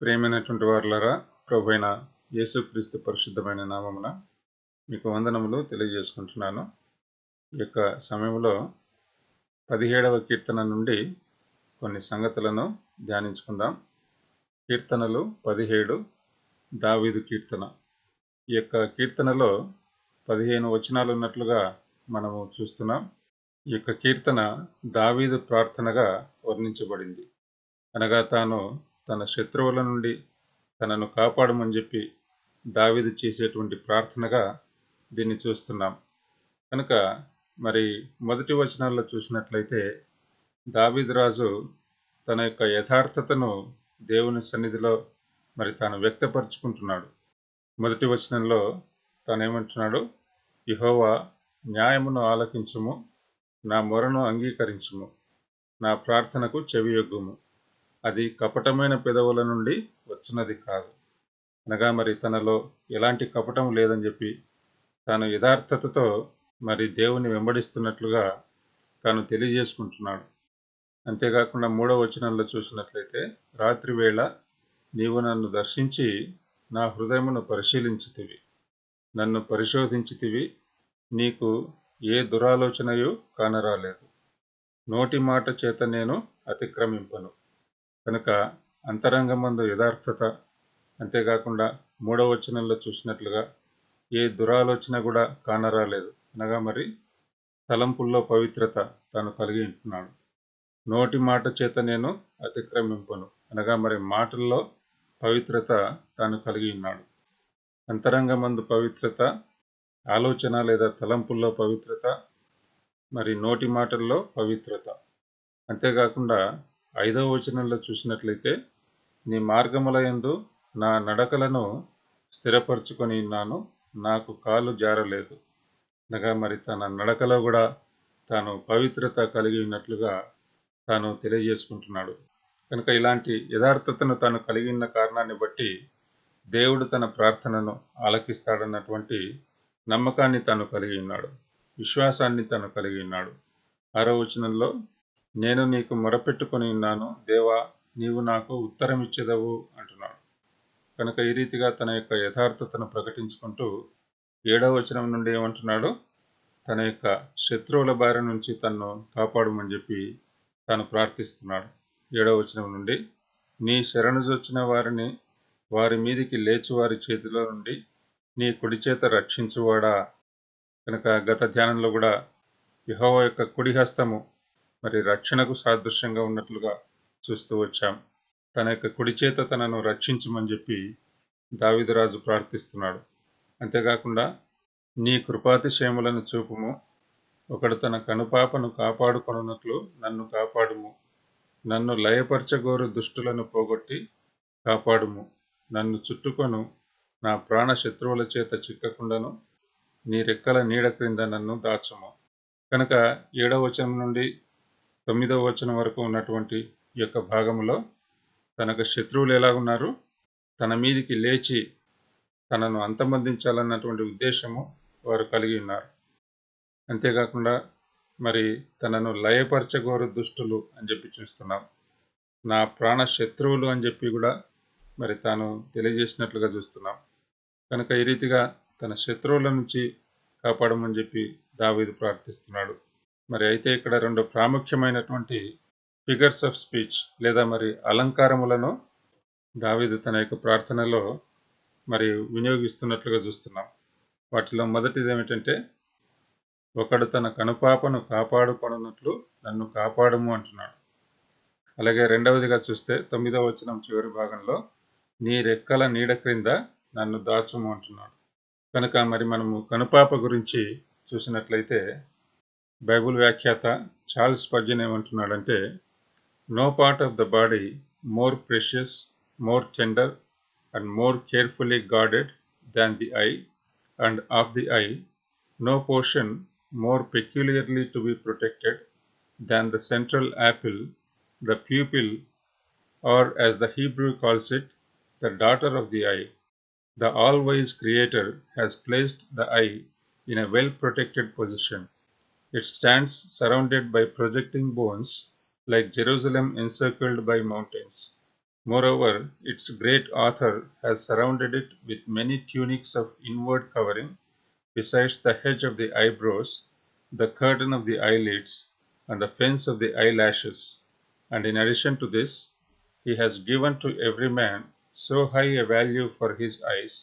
ప్రియమైనటువంటి వారులారా, ప్రభువైన యేసుక్రీస్తు పరిశుద్ధమైన నామమున మీకు వందనములు తెలియజేసుకుంటున్నాను. ఈ యొక్క సమయంలో 17వ కీర్తన నుండి కొన్ని సంగతులను ధ్యానించుకుందాం. కీర్తనలు 17, దావీదు కీర్తన. ఈ యొక్క కీర్తనలో 15 వచనాలు ఉన్నట్లుగా మనము చూస్తున్నాం. ఈ యొక్క కీర్తన దావీదు ప్రార్థనగా వర్ణించబడింది. అనగా తాను తన శత్రువుల నుండి తనను కాపాడమని చెప్పి దావీదు చేసేటువంటి ప్రార్థనగా దీన్ని చూస్తున్నాం. కనుక మరి మొదటి వచనాల్లో చూసినట్లయితే దావీదు రాజు తన యొక్క యథార్థతను దేవుని సన్నిధిలో మరి తాను వ్యక్తపరుచుకుంటున్నాడు. మొదటి వచనంలో తానేమంటున్నాడు? యెహోవా, న్యాయమును ఆలకించుము, నా మొరను అంగీకరించుము, నా ప్రార్థనకు చెవియొగ్గుము, అది కపటమైన పెదవుల నుండి వచ్చినది కాదు. అనగా మరి తనలో ఎలాంటి కపటం లేదని చెప్పి తాను యథార్థతతో మరి దేవుని వెంబడిస్తున్నట్లుగా తాను తెలియజేసుకుంటున్నాడు. అంతేకాకుండా 3వ వచనంలో చూసినట్లయితే, రాత్రి వేళ నీవు నన్ను దర్శించి నా హృదయమును పరిశీలించితివి, నన్ను పరిశోధించితివి, నీకు ఏ దురాలోచనయు కానరాలేదు, నోటి మాట చేత నేను అతిక్రమింపను. కనుక అంతరంగమందు యథార్థత, అంతేకాకుండా 3వ వచనంలో చూసినట్లుగా ఏ దురాలోచన కూడా కానరాలేదు. అనగా మరి తలంపుల్లో పవిత్రత తాను కలిగి ఉంటున్నాడు. నోటి మాట చేత నేను అతిక్రమింపను, అనగా మరి మాటల్లో పవిత్రత తాను కలిగి ఉన్నాడు. అంతరంగమందు పవిత్రత, ఆలోచన లేదా తలంపుల్లో పవిత్రత, మరి నోటి మాటల్లో పవిత్రత. అంతేకాకుండా 5వ వచనంలో చూసినట్లయితే, నీ మార్గముల యందు నా నడకలను స్థిరపరచుకొని ఉన్నాను, నాకు కాలు జారలేదు. అనగా మరి తన నడకలో కూడా తాను పవిత్రత కలిగి ఉన్నట్లుగా తాను తెలియజేసుకుంటున్నాడు. కనుక ఇలాంటి యథార్థతను తాను కలిగి ఉన్న కారణాన్ని బట్టి దేవుడు తన ప్రార్థనను ఆలకిస్తాడన్నటువంటి నమ్మకాన్ని తాను కలిగి ఉన్నాడు, విశ్వాసాన్ని తాను కలిగి ఉన్నాడు. 6వ వచనంలో, నేను నీకు మొరపెట్టుకొని ఉన్నాను, దేవా, నీవు నాకు ఉత్తరమిచ్చెదవు అంటున్నాడు. కనుక ఈ రీతిగా తన యొక్క యథార్థతను ప్రకటించుకుంటూ 7వ వచనం నుండి ఏమంటున్నాడు? తన యొక్క శత్రువుల బారి నుంచి తన్ను కాపాడమని చెప్పి తాను ప్రార్థిస్తున్నాడు. 7వ వచనం నుండి, నీ శరణుజొచ్చిన వారిని వారి మీదికి లేచి వారి చేతిలో నుండి నీ కుడి చేత రక్షించువాడా. కనుక గత ధ్యానంలో కూడా యెహోవా యొక్క కుడి హస్తము మరి రక్షణకు సాదృశ్యంగా ఉన్నట్లుగా చూస్తూ వచ్చాం. తన యొక్క కుడి చేత తనను రక్షించమని చెప్పి దావీదు రాజు ప్రార్థిస్తున్నాడు. అంతేకాకుండా నీ కృపాతిశయములను చూపుము, ఒకడు తన కనుపాపను కాపాడుకొనున్నట్లు నన్ను కాపాడుము, నన్ను లయపరచగోరు దుష్టులను పోగొట్టి కాపాడుము, నన్ను చుట్టుకొను, నా ప్రాణ శత్రువుల చేత చిక్కకుండాను నీ రెక్కల నీడ క్రింద నన్ను దాచుము. కనుక 7వ వచనం నుండి 9వ వచనం వరకు ఉన్నటువంటి ఈ యొక్క భాగంలో తనకు శత్రువులు ఎలా ఉన్నారు, తన మీదికి లేచి తనను అంతమొందించాలన్నటువంటి ఉద్దేశము వారు కలిగి ఉన్నారు. అంతేకాకుండా మరి తనను లయపరచగోరు దుష్టులు అని చెప్పి చూస్తున్నాం. నా ప్రాణ శత్రువులు అని చెప్పి కూడా మరి తాను తెలియజేసినట్లుగా చూస్తున్నాం. కనుక ఈ రీతిగా తన శత్రువుల నుంచి కాపాడమని చెప్పి దావీదు ప్రార్థిస్తున్నాడు. మరి అయితే ఇక్కడ 2 ప్రాముఖ్యమైనటువంటి ఫిగర్స్ ఆఫ్ స్పీచ్ లేదా మరి అలంకారములను దావీదు తన యొక్క ప్రార్థనలో మరి వినియోగిస్తున్నట్లుగా చూస్తున్నాం. వాటిలో మొదటిది ఏమిటంటే, ఒకడు తన కనుపాపను కాపాడుకొనున్నట్లు నన్ను కాపాడము అంటున్నాడు. అలాగే రెండవదిగా చూస్తే 9వ వచనం చివరి భాగంలో, నీ రెక్కల నీడ క్రింద నన్ను దాచుము అంటున్నాడు. కనుక మరి మనము కనుపాప గురించి చూసినట్లయితే బైబుల్ వ్యాఖ్యాత చార్ల్స్ స్పర్జన్ ఏమంటున్నాడంటే, no part of the body more precious, more tender and more carefully guarded than the eye, and of the eye no portion more peculiarly to be protected than the central apple, the pupil, or as the Hebrew calls it, the daughter of the eye. The all-wise Creator has placed the eye in a well-protected position. It stands surrounded by projecting bones like Jerusalem encircled by mountains. Moreover, its great author has surrounded it with many tunics of inward covering, besides the hedge of the eyebrows, the curtain of the eyelids, and the fence of the eyelashes. And in addition to this, he has given to every man so high a value for his eyes,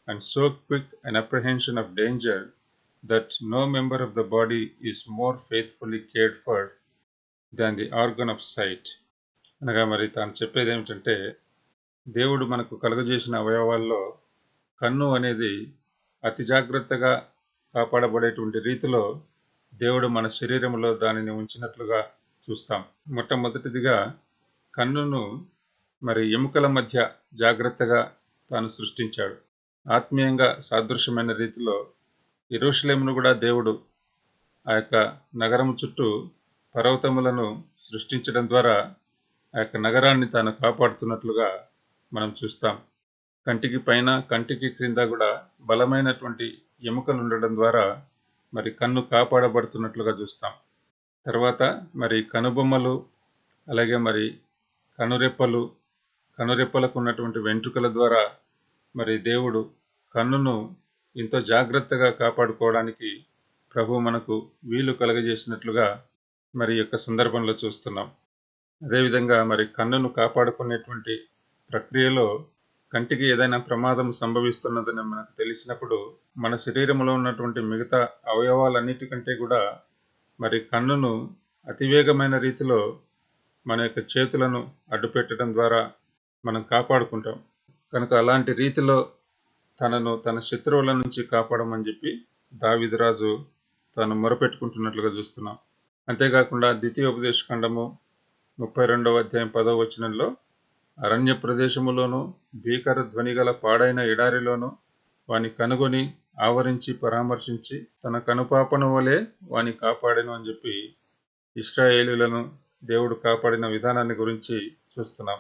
and so quick an apprehension of danger, that no member of the body is more faithfully cared for than the organ of sight. అనగా మరి తాను చెప్పేది ఏమిటంటే, దేవుడు మనకు కలుగజేసిన అవయవాల్లో కన్ను అనేది అతి జాగ్రత్తగా కాపాడబడేటువంటి రీతిలో దేవుడు మన శరీరంలో దానిని ఉంచినట్లుగా చూస్తాం. మొట్టమొదటిదిగా కన్నును మరి ఎముకల మధ్య జాగ్రత్తగా తాను సృష్టించాడు. ఆత్మీయంగా సాదృశ్యమైన రీతిలో యెరూషలేమును కూడా దేవుడు ఆ యొక్క నగరము చుట్టూ పర్వతములను సృష్టించడం ద్వారా ఆ యొక్క నగరాన్ని తాను కాపాడుతున్నట్లుగా మనం చూస్తాం. కంటికి పైన కంటికి క్రింద కూడా బలమైనటువంటి ఎముకలు ఉండడం ద్వారా మరి కన్ను కాపాడబడుతున్నట్లుగా చూస్తాం. తర్వాత మరి కనుబొమ్మలు, అలాగే మరి కనురెప్పలు, కనురెప్పలకు ఉన్నటువంటి వెంట్రుకల ద్వారా మరి దేవుడు కన్నును ఎంతో జాగ్రత్తగా కాపాడుకోవడానికి ప్రభు మనకు వీలు కలగజేసినట్లుగా మరి యొక్క సందర్భంలో చూస్తున్నాం. అదేవిధంగా మరి కన్నును కాపాడుకునేటువంటి ప్రక్రియలో కంటికి ఏదైనా ప్రమాదం సంభవిస్తున్నదని మనకు తెలిసినప్పుడు మన శరీరంలో ఉన్నటువంటి మిగతా అవయవాలన్నిటికంటే కూడా మరి కన్నును అతివేగమైన రీతిలో మన యొక్క చేతులను అడ్డుపెట్టడం ద్వారా మనం కాపాడుకుంటాం. కనుక అలాంటి రీతిలో తనను తన శత్రువుల నుంచి కాపాడమని చెప్పి దావీదు రాజు తాను మొరపెట్టుకుంటున్నట్లుగా చూస్తున్నాం. అంతేకాకుండా ద్వితీయోపదేశకాండము 32వ అధ్యాయం 10వ వచనంలో, అరణ్య ప్రదేశములోను భీకర ధ్వనిగల పాడైన ఎడారిలోను వాని కనుగొని ఆవరించి పరామర్శించి తన కనుపాపను వలె వాని కాపాడెను అని చెప్పి ఇశ్రాయేలీయులను దేవుడు కాపాడిన విధానాన్ని గురించి చూస్తున్నాం.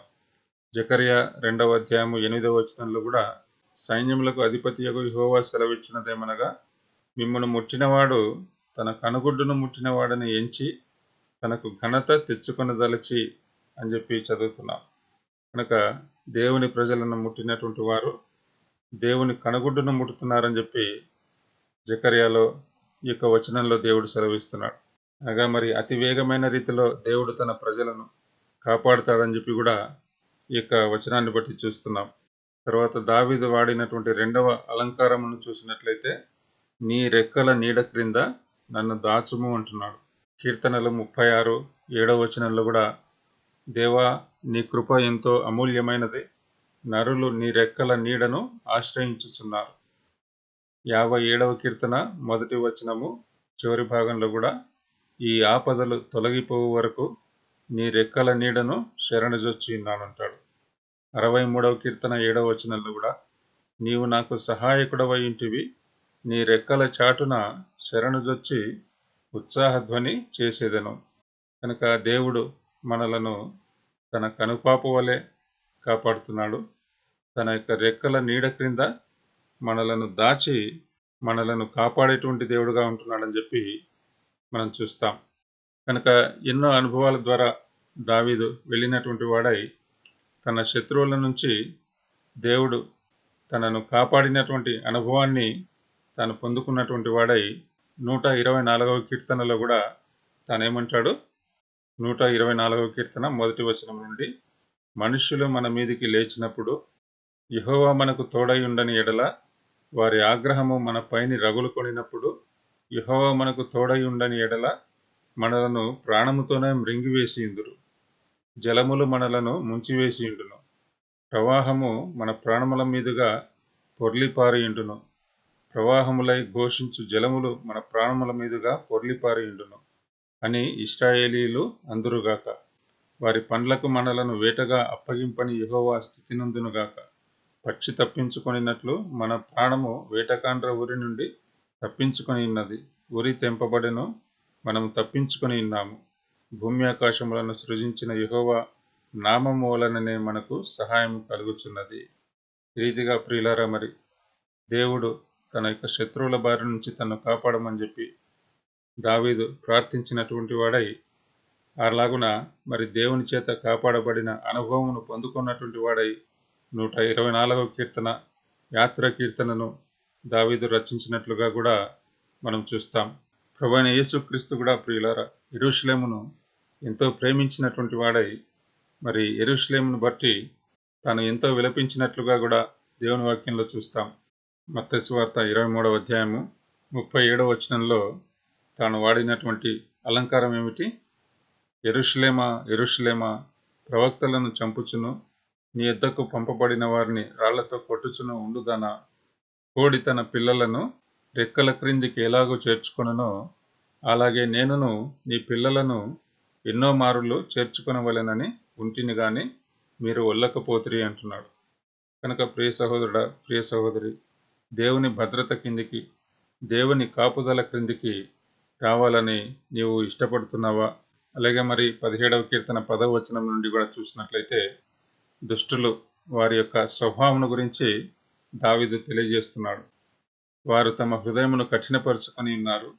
జకర్యా 2వ అధ్యాయము 8వ వచనంలో కూడా సైన్యములకు అధిపతియగు యెహోవా సెలవిచ్చినదేమనగా, మిమ్మును ముట్టినవాడు తన కనుగుడ్డును ముట్టినవాడని ఎంచి తనకు ఘనత తెచ్చుకొనదలచి అని చెప్పి చదువుతున్నాం. కనుక దేవుని ప్రజలను ముట్టినటువంటి వారు దేవుని కనుగుడ్డును ముట్టుతున్నారని చెప్పి జకర్యాలో ఈ యొక్క వచనంలో దేవుడు సెలవిస్తున్నాడు. అనగా మరి అతి వేగమైన రీతిలో దేవుడు తన ప్రజలను కాపాడుతాడని చెప్పి కూడా ఈ యొక్క వచనాన్ని బట్టి చూస్తున్నాం. తర్వాత దావీదు వాడినటువంటి రెండవ అలంకారమును చూసినట్లయితే, నీ రెక్కల నీడ క్రింద నన్ను దాచుము అంటున్నాడు. కీర్తనలు 36:7వ వచనంలో కూడా, దేవా నీ కృప ఎంతో అమూల్యమైనది, నరులు నీ రెక్కల నీడను ఆశ్రయించుచున్నారు. 57వ కీర్తన 1వ వచనము చివరి భాగంలో కూడా, ఈ ఆపదలు తొలగిపోవు వరకు నీ రెక్కల నీడను శరణుజొచ్చి ఉన్నానంటాడు. 63వ కీర్తన 7వ వచనంలో కూడా, నీవు నాకు సహాయకుడవై ఇంటివి, నీ రెక్కల చాటున శరణుజొచ్చి ఉత్సాహధ్వని చేసేదను. కనుక దేవుడు మనలను తన కనుపాపు వలె కాపాడుతున్నాడు. తన యొక్క రెక్కల నీడ క్రింద మనలను దాచి మనలను కాపాడేటువంటి దేవుడుగా ఉంటున్నాడని చెప్పి మనం చూస్తాం. కనుక ఎన్నో అనుభవాల ద్వారా దావీదు వెళ్ళినటువంటి వాడై తన శత్రువుల నుంచి దేవుడు తనను కాపాడినటువంటి అనుభవాన్ని తాను పొందుకున్నటువంటి వాడై 124వ కీర్తనలో కూడా తానేమంటాడు, 124వ కీర్తన 1వ వచనం నుండి, మనుష్యులు మన మీదికి లేచినప్పుడు యెహోవా మనకు తోడై ఉండని ఎడల, వారి ఆగ్రహము మన పైని రగులు కొనినప్పుడు యెహోవా మనకు తోడై ఉండని ఎడల, మనలను ప్రాణముతోనే మృంగివేసియుందురు. జలములు మనలను ముంచివేసియుండును. ప్రవాహము మన ప్రాణముల మీదుగా పొర్లిపారియుండును. ప్రవాహములై ఘోషించు జలములు మన ప్రాణముల మీదుగా పొర్లిపారియుండును అని ఇశ్రాయేలీయులు అందురుగాక. వారి పండ్లకు మనలను వేటగా అప్పగింపని యెహోవా స్థితినందునుగాక. పక్షి తప్పించుకొనినట్లు మన ప్రాణము వేటకాండ్ర ఊరి నుండి తప్పించుకొని ఉన్నది. ఉరి తెంపబడెను, మనము తప్పించుకొని ఉన్నాము. భూమి ఆకాశములను సృజించిన యెహోవా నామము వలననే మనకు సహాయం కలుగుచున్నది. ఈ రీతిగా ప్రియులారా, మరి దేవుడు తన యొక్క శత్రువుల బారి నుంచి తను కాపాడమని చెప్పి దావీదు ప్రార్థించినటువంటి వాడై అలాగున మరి దేవుని చేత కాపాడబడిన అనుభవమును పొందుకున్నటువంటి వాడై 124వ కీర్తన యాత్ర కీర్తనను దావీదు రచించినట్లుగా కూడా మనం చూస్తాం. ప్రభువైన యేసుక్రీస్తు కూడా ప్రియులారా యెరూషలేమును ఎంతో ప్రేమించినటువంటి వాడై మరి యెరూషలేమును బట్టి తాను ఎంతో విలపించినట్లుగా కూడా దేవుని వాక్యంలో చూస్తాం. మత్తయి సువార్త 23వ అధ్యాయము 37వ వచనంలో తాను వాడినటువంటి అలంకారం ఏమిటి? యెరూషలేమా యెరూషలేమా, ప్రవక్తలను చంపుచును, నీ యొద్దకు పంపబడిన వారిని రాళ్లతో కొట్టుచును ఉండుదనా, కోడి తన పిల్లలను రెక్కల క్రిందికి ఎలాగో చేర్చుకొనునో అలాగే నేనును నీ పిల్లలను ఎన్నో మారులు చేర్చుకొనవలెనని ఉంటిని గాని మీరు ఒల్లకపోతిరి అంటున్నాడు. కనుక ప్రియ సహోదరుడా, ప్రియ సహోదరి, దేవుని భద్రత కిందికి, దేవుని కాపుదల క్రిందికి రావాలని నీవు ఇష్టపడుతున్నావా? అలాగే మరి 17వ కీర్తన 10వ వచనం నుండి కూడా చూసినట్లయితే దుష్టులు వారి యొక్క స్వభావమును గురించి దావీదు తెలియజేస్తున్నాడు. వారు తమ హృదయమును కఠినపరుచుకొని ఉన్నారు,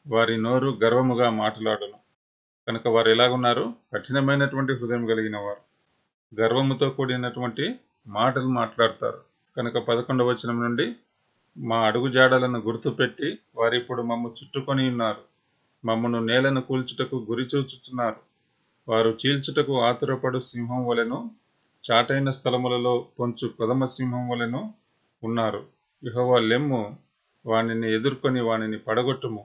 వారి నోరు గర్వముగా మాట్లాడును. కనుక వారు ఎలాగున్నారు? కఠినమైనటువంటి హృదయం కలిగిన వారు, గర్వముతో కూడినటువంటి మాటలు మాట్లాడతారు. కనుక 11వ వచనం నుండి మా అడుగుజాడలను గుర్తుపెట్టి వారిప్పుడు మమ్ము చుట్టుకొని ఉన్నారు, మమ్మను నేలను కూల్చుటకు గురిచూచుచున్నారు. వారు చీల్చుటకు ఆతురపడు సింహం వలెను, చాటైన స్థలములలో పొంచు కొదమ సింహం వలెను ఉన్నారు. యెహోవా లెమ్ము, వానిని ఎదుర్కొని వానిని పడగొట్టుము.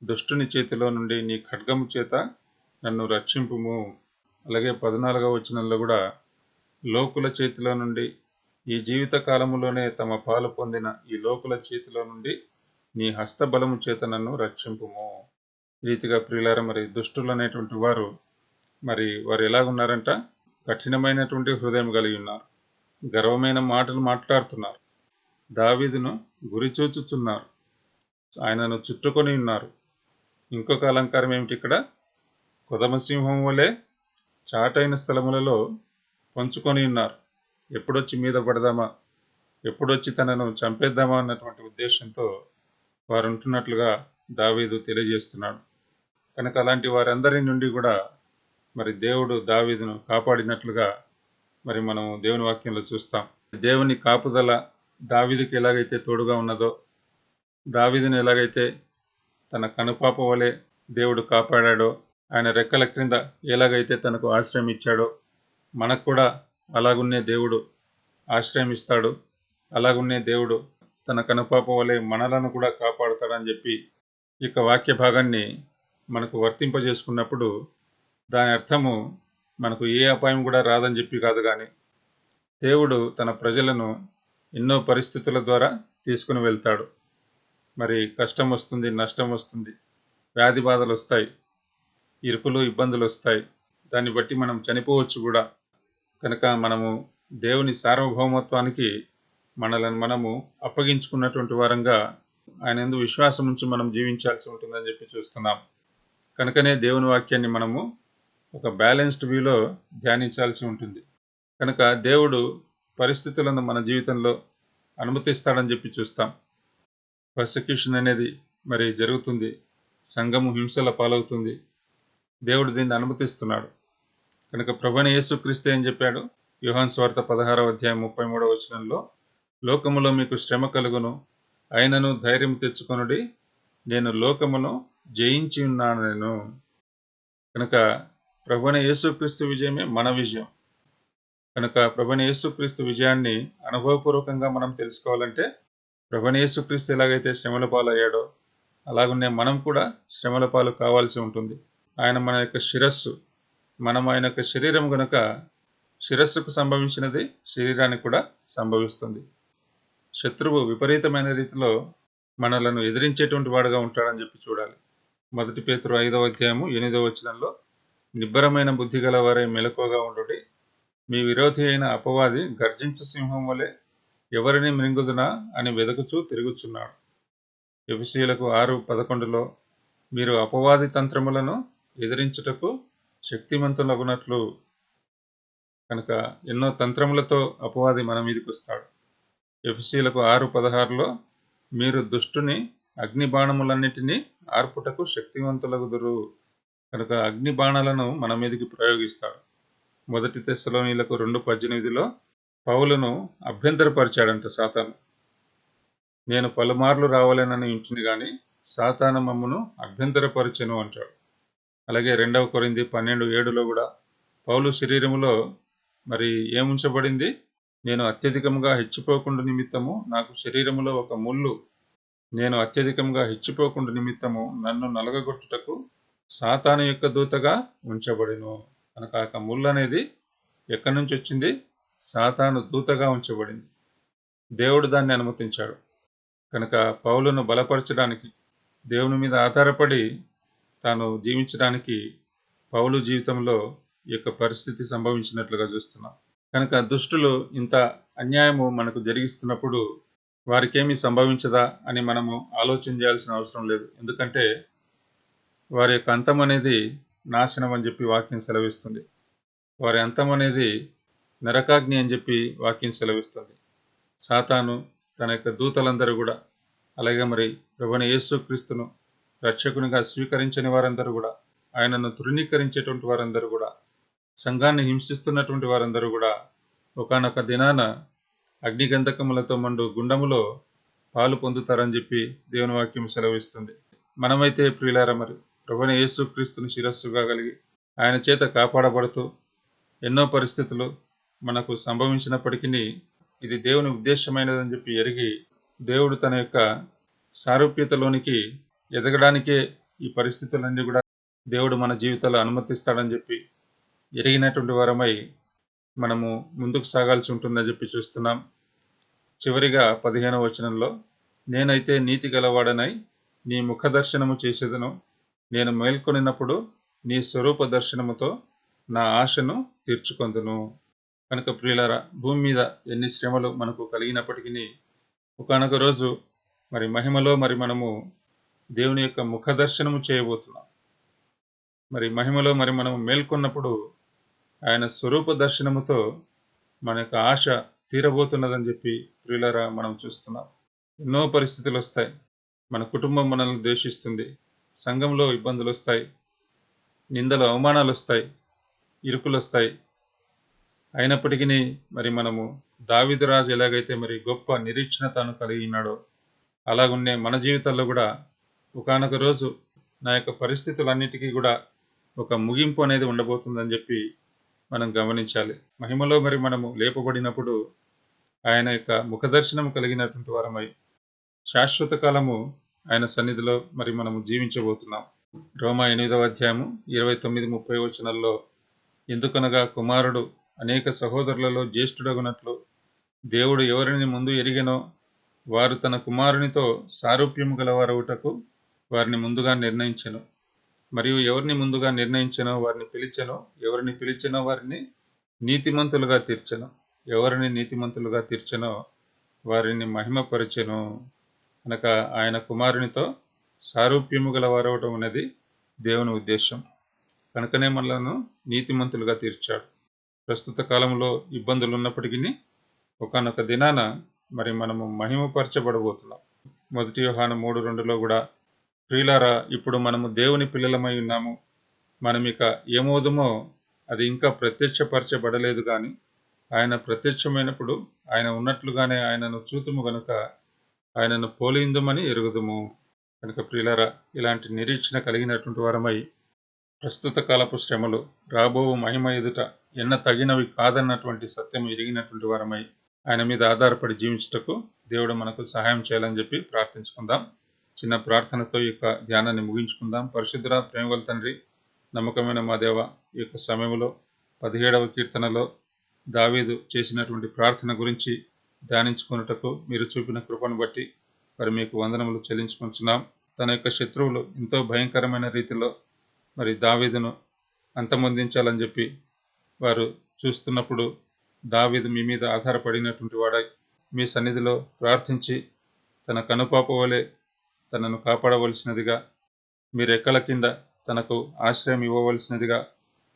దుష్టుని చేతిలో నుండి నీ ఖడ్గము చేత నన్ను రక్షింపుము. అలాగే 14వ వచనంలో కూడా లోకుల చేతిలో నుండి, ఈ జీవిత కాలములోనే తమ పాలు పొందిన ఈ లోకుల చేతిలో నుండి నీ హస్తబలము చేత నన్ను రక్షింపుము. రీతిగా ప్రియులారా, మరి దుష్టులు అనేటువంటి వారు వారు ఎలాగున్నారంట? కఠినమైనటువంటి హృదయం కలిగి ఉన్నారు, గర్వమైన మాటలు మాట్లాడుతున్నారు, దావీదును గురిచూచుచున్నారు, ఆయనను చుట్టుకొని ఉన్నారు. ఇంకొక అలంకారం ఏమిటి ఇక్కడ? కొదమసింహం వలె చాటైన స్థలములలో పంచుకొని ఉన్నారు. ఎప్పుడొచ్చి మీద పడదామా, ఎప్పుడొచ్చి తనను చంపేద్దామా అన్నటువంటి ఉద్దేశంతో వారు ఉంటున్నట్లుగా దావీదు తెలియజేస్తున్నాడు. కనుక అలాంటి వారందరి నుండి కూడా దేవుడు దావీదును కాపాడినట్లుగా మనం దేవుని వాక్యంలో చూస్తాం. దేవుని కాపుదల దావీదుకి ఎలాగైతే తోడుగా ఉన్నదో, దావీదును ఎలాగైతే తన కనుపాప వలె దేవుడు కాపాడాడో, ఆయన రెక్కల క్రింద ఎలాగైతే తనకు ఆశ్రయం ఇచ్చాడో, మనకు కూడా అలాగున్నే దేవుడు ఆశ్రయం ఇస్తాడు. అలాగున్నే దేవుడు తన కనుపాప వలె మనలను కూడా కాపాడుతాడని చెప్పి ఇక వాక్య భాగాన్ని మనకు వర్తింపజేసుకున్నప్పుడు దాని అర్థము మనకు ఏ అపాయం కూడా రాదని చెప్పి కాదు, కానీ దేవుడు తన ప్రజలను ఎన్నో పరిస్థితుల ద్వారా తీసుకుని వెళ్తాడు. కష్టం వస్తుంది, నష్టం వస్తుంది, వ్యాధి బాధలు వస్తాయి, ఇరుకులు ఇబ్బందులు వస్తాయి, దాన్ని బట్టి మనం చనిపోవచ్చు కూడా. కనుక మనము దేవుని సార్వభౌమత్వానికి మనము అప్పగించుకున్నటువంటి వారంగా ఆయన యందు విశ్వాసం ఉంచి మనం జీవించాల్సి ఉంటుందని చెప్పి చూస్తున్నాం. కనుకనే దేవుని వాక్యాన్ని మనము ఒక బ్యాలెన్స్డ్ వ్యూలో ధ్యానించాల్సి ఉంటుంది. కనుక దేవుడు పరిస్థితులను మన జీవితంలో అనుమతిస్తాడని చెప్పి చూస్తాం. పర్సిక్యూషన్ అనేది జరుగుతుంది, సంఘము హింసల పాలవుతుంది, దేవుడు దీన్ని అనుమతిస్తున్నాడు. కనుక ప్రభువైన యేసుక్రీస్తు ఏం చెప్పాడు? యోహాను సువార్త 16వ అధ్యాయం 33వ వచనంలో, లోకములో మీకు శ్రమ కలుగును, అయినను ధైర్యం తెచ్చుకొనుడి, నేను లోకమును జయించి ఉన్నాను నేను. కనుక ప్రభువైన యేసుక్రీస్తు విజయమే మన విజయం. కనుక ప్రభువైన యేసుక్రీస్తు విజయాన్ని అనుభవపూర్వకంగా మనం తెలుసుకోవాలంటే, ప్రభువైన యేసుక్రీస్తు ఎలాగైతే శ్రమల పాలు అయ్యాడో అలాగున్నే మనం కూడా శ్రమల పాలు కావాల్సి ఉంటుంది. ఆయన మన యొక్క శిరస్సు, మనం ఆయన యొక్క శరీరం గనుక శిరస్సుకు సంభవించినది శరీరానికి కూడా సంభవిస్తుంది. శత్రువు విపరీతమైన రీతిలో మనలను ఎదిరించేటువంటి వాడుగా ఉంటాడని చెప్పి చూడాలి. 1 పేతురు 5వ అధ్యాయము 8వ వచనంలో, నిబ్బరమైన బుద్ధి గల వారే మెలకువగా ఉండుడి, మీ విరోధి అయిన అపవాది గర్జించు సింహం వలె ఎవరిని మృంగుదునా అని వెదకుచూ తిరుగుచున్నాడు. ఎఫెసీయులకు 6:11లో, మీరు అపవాది తంత్రములను ఎదిరించుటకు శక్తిమంతులగునట్లు. కనుక ఎన్నో తంత్రములతో అపవాది మన మీదకి వస్తాడు. ఎఫెసీయులకు 6:16లో, మీరు దుష్టుని అగ్ని బాణములన్నిటినీ ఆర్పుటకు శక్తివంతులగుదురు. కనుక అగ్ని బాణాలను మన మీదకి ప్రయోగిస్తాడు. మొదటి తెస్సలోనీయులకు 2:18లో పౌలును అభ్యంతరపరిచాడంట సాతాను. నేను పలుమార్లు రావాలనని ఇంటిని గాని సాతాను మమ్మును అభ్యంతరపరచెను అంటాడు. అలాగే 2 కొరింథీ 12:7లో కూడా పౌలు శరీరములో మరి ఏముంచబడింది? నేను అత్యధికముగా హెచ్చిపోకుండా నిమిత్తము నాకు శరీరములో ఒక ముళ్ళు, నేను అత్యధికంగా హెచ్చిపోకుండా నిమిత్తము నన్ను నలగగొట్టుటకు సాతాను యొక్క దూతగా ఉంచబడిను. కనుక ఆ ముళ్ళు అనేది ఎక్కడి నుంచి వచ్చింది? సాతాను దూతగా ఉంచబడింది. దేవుడు దాన్ని అనుమతించాడు. కనుక పౌలును బలపరచడానికి, దేవుని మీద ఆధారపడి తాను జీవించడానికి పౌలు జీవితంలో ఈ యొక్క పరిస్థితి సంభవించినట్లుగా చూస్తున్నాం. కనుక దుష్టులు ఇంత అన్యాయము మనకు జరిగిస్తున్నప్పుడు వారికేమీ సంభవించదా అని మనము ఆలోచన చేయాల్సిన అవసరం లేదు. ఎందుకంటే వారి యొక్క అంతం అనేది నాశనం అని చెప్పి వాక్యం సెలవిస్తుంది. వారి అంతం అనేది నరకాగ్ని అని చెప్పి వాక్యం సెలవిస్తుంది. సాతాను తన యొక్క దూతలందరూ కూడా, అలాగే మరి ప్రభువైన యేసుక్రీస్తును రక్షకునిగా స్వీకరించని వారందరూ కూడా, ఆయనను తృణీకరించేటువంటి వారందరూ కూడా, సంఘాన్ని హింసిస్తున్నటువంటి వారందరూ కూడా ఒకానొక దినాన అగ్నిగంధకములతో మండు గుండములో పాలు పొందుతారని చెప్పి దేవుని వాక్యం సెలవిస్తుంది. మనమైతే ప్రియులారా మరి ప్రభువైన యేసుక్రీస్తును శిరస్సుగా కలిగి ఆయన చేత కాపాడబడుతూ ఎన్నో పరిస్థితులు మనకు సంభవించినప్పటికీ ఇది దేవుని ఉద్దేశమైనదని చెప్పి ఎరిగి దేవుడు తన యొక్క సారూప్యతలోనికి ఎదగడానికే ఈ పరిస్థితులన్నీ కూడా దేవుడు మన జీవితాల్లో అనుమతిస్తాడని చెప్పి ఎరిగినటువంటి వారమై మనము ముందుకు సాగాల్సి ఉంటుందని చెప్పి చూస్తున్నాం. చివరిగా 15వ వచనంలో, నేనైతే నీతి గలవాడనై నీ ముఖ దర్శనము చేసేదను, నేను మేల్కొనినప్పుడు నీ స్వరూప దర్శనముతో నా ఆశను తీర్చుకొందును. కనుక ప్రియులారా, భూమి మీద ఎన్ని శ్రమలు మనకు కలిగినప్పటికీ ఒకానొక రోజు మరి మహిమలో మరి మనము దేవుని యొక్క ముఖ దర్శనము చేయబోతున్నాం. మరి మహిమలో మరి మనము మేల్కొన్నప్పుడు ఆయన స్వరూప దర్శనముతో మన యొక్క ఆశ తీరబోతున్నదని చెప్పి ప్రియులారా మనం చూస్తున్నాం. ఎన్నో పరిస్థితులు వస్తాయి. మన కుటుంబం మనల్ని ద్వేషిస్తుంది, సంఘంలో ఇబ్బందులు వస్తాయి, నిందలు అవమానాలు వస్తాయి, ఇరుకులు వస్తాయి. అయినప్పటికీ మరి మనము దావీదు రాజు ఎలాగైతే మరి గొప్ప నిరీక్షణ తాను కలిగి ఉన్నాడో అలాగున్నే మన జీవితాల్లో కూడా ఒకానొక రోజు నా యొక్క పరిస్థితులన్నిటికీ కూడా ఒక ముగింపు అనేది ఉండబోతుందని చెప్పి మనం గమనించాలి. మహిమలో మరి మనము లేపబడినప్పుడు ఆయన యొక్క ముఖదర్శనం కలిగినటువంటి వారమై శాశ్వత కాలము ఆయన సన్నిధిలో మరి మనము జీవించబోతున్నాం. రోమా 8వ అధ్యాయము 29-30 వచనాల్లో, ఎందుకనగా కుమారుడు అనేక సహోదరులలో జ్యేష్ఠుడగునట్లు దేవుడు ఎవరిని ముందు ఎరిగెనో వారు తన కుమారునితో సారూప్యము గలవారవుటకు వారిని ముందుగా నిర్ణయించెను. మరియు ఎవరిని ముందుగా నిర్ణయించెనో వారిని పిలిచెను, ఎవరిని పిలిచెనో వారిని నీతిమంతులుగా తీర్చెను, ఎవరిని నీతిమంతులుగా తీర్చెనో వారిని మహిమపరిచెను. కనుక ఆయన కుమారునితో సారూప్యము గలవారవటం అనేది దేవుని ఉద్దేశం. కనుకనే మనలను నీతిమంతులుగా తీర్చాడు. ప్రస్తుత కాలంలో ఇబ్బందులు ఉన్నప్పటికీ ఒకానొక దినాన మరి మనము మహిమపరచబడబోతున్నాం. 1 యోహాను 3:2లో కూడా, ప్రియులారా, ఇప్పుడు మనము దేవుని పిల్లలమై ఉన్నాము, మనం ఇక ఏమోదుమో అది ఇంకా ప్రత్యక్షపరచబడలేదు కానీ ఆయన ప్రత్యక్షమైనప్పుడు ఆయన ఉన్నట్లుగానే ఆయనను చూతుము గనుక ఆయనను పోలిందుమని ఎరుగుదుము. కనుక ప్రియులారా, ఇలాంటి నిరీక్షణ కలిగినటువంటి వారమై ప్రస్తుత కాలపు శ్రమలు రాబో మహిమ ఎదుట ఎన్న తగినవి కాదన్నటువంటి సత్యం ఎరిగినటువంటి వారమై ఆయన మీద ఆధారపడి జీవించుటకు దేవుడు మనకు సహాయం చేయాలని చెప్పి ప్రార్థించుకుందాం. చిన్న ప్రార్థనతో ఈ యొక్క ధ్యానాన్ని ముగించుకుందాం. పరిశుద్ధుడ, ప్రేమగల తండ్రి, నమ్మకమైన మా దేవ, ఈ యొక్క సమయంలో 17వ కీర్తనలో దావీదు చేసినటువంటి ప్రార్థన గురించి ధ్యానించుకున్నటకు మీరు చూపిన కృపను బట్టి మరి మీకు వందనములు చెల్లించుకుంటున్నాం. తన యొక్క శత్రువులు ఎంతో భయంకరమైన రీతిలో మరి దావీదును అంతమొందించాలని చెప్పి వారు చూస్తున్నప్పుడు దావీదు మీ మీద ఆధారపడినటువంటి వాడై మీ సన్నిధిలో ప్రార్థించి తన కనుపాప వలె తనను కాపాడవలసినదిగా, మీ రెక్కల కింద తనకు ఆశ్రయం ఇవ్వవలసినదిగా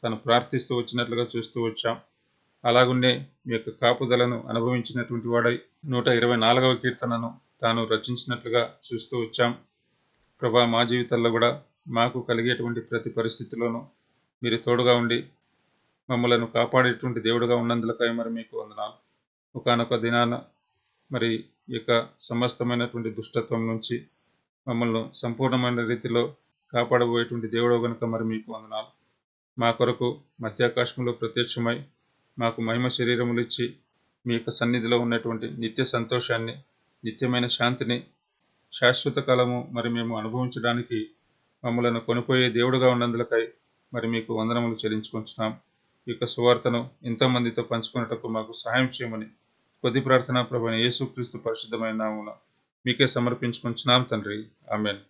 తను ప్రార్థిస్తూ వచ్చినట్లుగా చూస్తూ వచ్చాం. అలాగున్నే మీ యొక్క కాపుదలను అనుభవించినటువంటి వాడై 124వ కీర్తనను తాను రచించినట్లుగా చూస్తూ వచ్చాం. ప్రభా, మా జీవితాల్లో కూడా మాకు కలిగేటువంటి ప్రతి పరిస్థితిలోనూ మీరు తోడుగా ఉండి మమ్మలను కాపాడేటువంటి దేవుడుగా ఉన్నందులకై మరి మీకు వందనాలు. ఒకానొక దినాన మరి ఈ యొక్క సమస్తమైనటువంటి దుష్టత్వం నుంచి మమ్మల్ని సంపూర్ణమైన రీతిలో కాపాడబోయేటువంటి దేవుడు గనుక మరి మీకు వందనాలు. మా కొరకు మధ్యాకాశంలో ప్రత్యక్షమై మాకు మహిమ శరీరములు ఇచ్చి మీ యొక్క సన్నిధిలో ఉన్నటువంటి నిత్య సంతోషాన్ని, నిత్యమైన శాంతిని, శాశ్వత కాలము మరి మేము అనుభవించడానికి మమ్మలను కొనిపోయే దేవుడుగా ఉన్నందులకై మరి మీకు వందనములు చెల్లించుకుంటున్నాం. ఈ యొక్క సువార్తను ఎంతోమందితో పంచుకున్నటకు మాకు సహాయం చేయమని కొద్ది ప్రార్థన ప్రభువైన యేసుక్రీస్తు పరిశుద్ధమైన నామమున మీకే సమర్పించుకుంటున్నాం తండ్రి. ఆమేన్.